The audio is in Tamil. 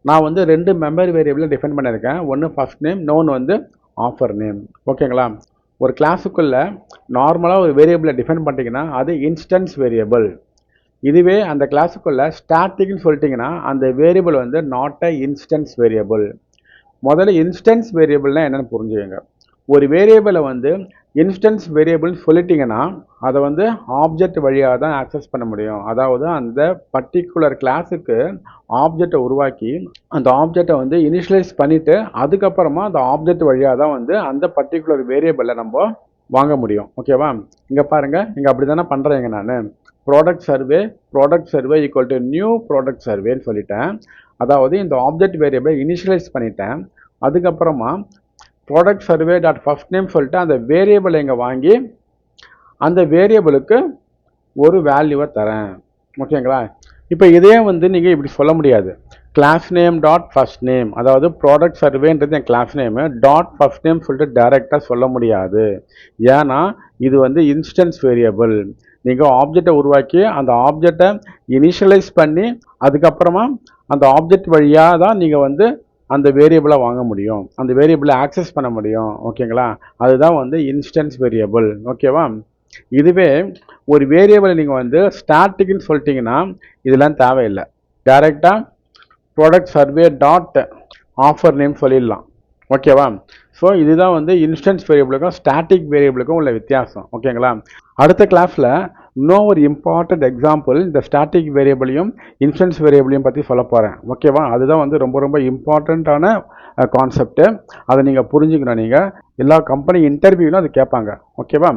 நான் வந்து 2 மெமரி வேரியபிளை டிஃபைன் பண்ணியிருக்கேன். ஒன்று ஃபர்ஸ்ட் நேம், இன்னொன்று வந்து ஆஃபர் நேம். ஓகேங்களா? ஒரு கிளாஸுக்குள்ளே நார்மலாக ஒரு வேரியபிளை டிஃபைன் பண்ணிட்டீங்கன்னா அது இன்ஸ்டன்ஸ் வேரியபிள். இதுவே அந்த கிளாஸுக்குள்ளே ஸ்டாட்டிக்னு சொல்லிட்டிங்கன்னா அந்த வேரியபிள் வந்து நாட் அ இன்ஸ்டன்ஸ் வேரியபிள். முதல்ல இன்ஸ்டன்ஸ் வேரியபிள்னால் என்னென்னு புரிஞ்சுக்கங்க. ஒரு வேரியபிளை வந்து இன்ஸ்டன்ஸ் வேரியபிள்னு சொல்லிட்டிங்கன்னா அதை வந்து ஆப்ஜெக்ட் வழியாக தான் ஆக்சஸ் பண்ண முடியும். அதாவது அந்த பர்டிகுலர் கிளாஸுக்கு ஆப்ஜெக்டை உருவாக்கி அந்த ஆப்ஜெக்டை வந்து இனிஷியலைஸ் பண்ணிவிட்டு அதுக்கப்புறமா அந்த ஆப்ஜெக்ட் வழியாக தான் வந்து அந்த பர்டிகுலர் வேரியபிளை நம்ம வாங்க முடியும். ஓகேவா? இங்கே பாருங்கள், இங்கே அப்படி தானே பண்ணுறேங்க. நான் product survey equal to new product சர்வேன்னு சொல்லிட்டேன். அதாவது இந்த ஆப்ஜெக்ட் வேரியபிளை இனிஷியலைஸ் பண்ணிட்டேன். அதுக்கப்புறமா product survey dot first name சொல்லிட்டு அந்த வேரியபிளை இங்கே வாங்கி அந்த வேரியபிளுக்கு ஒரு வேல்யூவை தரேன். ஓகேங்களா? இப்போ இதே வந்து நீங்கள் இப்படி சொல்ல முடியாது. Class name dot first name, அதாவது ப்ராடக்ட் சர்வேன்றது என் class name dot first name சொல்லிட்டு டைரெக்டாக சொல்ல முடியாது. ஏன்னா இது வந்து இன்ஸ்டன்ஸ் வேரியபிள். நீங்கள் ஆப்ஜெக்டை உருவாக்கி அந்த ஆப்ஜெக்டை இனிஷியலைஸ் பண்ணி அதுக்கப்புறமா அந்த ஆப்ஜெக்ட் வழியாக தான் நீங்கள் வந்து அந்த வேரியபிளை வாங்க முடியும், அந்த வேரியபிளை ஆக்சஸ் பண்ண முடியும். ஓகேங்களா? அதுதான் வந்து இன்ஸ்டன்ஸ் வேரியபிள். ஓகேவா? இதுவே ஒரு வேரியபிளை நீங்கள் வந்து ஸ்டாட்டிக்னு சொல்லிட்டீங்கன்னா இதெல்லாம் தேவையில்லை. டைரெக்டாக product survey dot offer name சொல்லிடலாம். ஓகேவா? ஸோ இதுதான் வந்து இன்ஸ்டன்ஸ் வேரியபிளுக்கும் ஸ்டாட்டிக் வேரியபிளுக்கும் உள்ள வித்தியாசம். ஓகேங்களா? அடுத்த கிளாஸில் இன்னும் ஒரு இம்பார்ட்டண்ட் எக்ஸாம்பிள் இந்த ஸ்டாட்டிக் வேரியபிளையும் இன்ஸ்டன்ஸ் வேரியபிளையும் பற்றி சொல்ல போகிறேன். ஓகேவா? அதுதான் வந்து ரொம்ப ரொம்ப இம்பார்ட்டண்ட்டான கான்செப்ட்டு. அதை நீங்கள் புரிஞ்சுக்கணும். நீங்கள் எல்லா கம்பெனி இன்டர்வியூலும் அது கேட்பாங்க. ஓகேவா?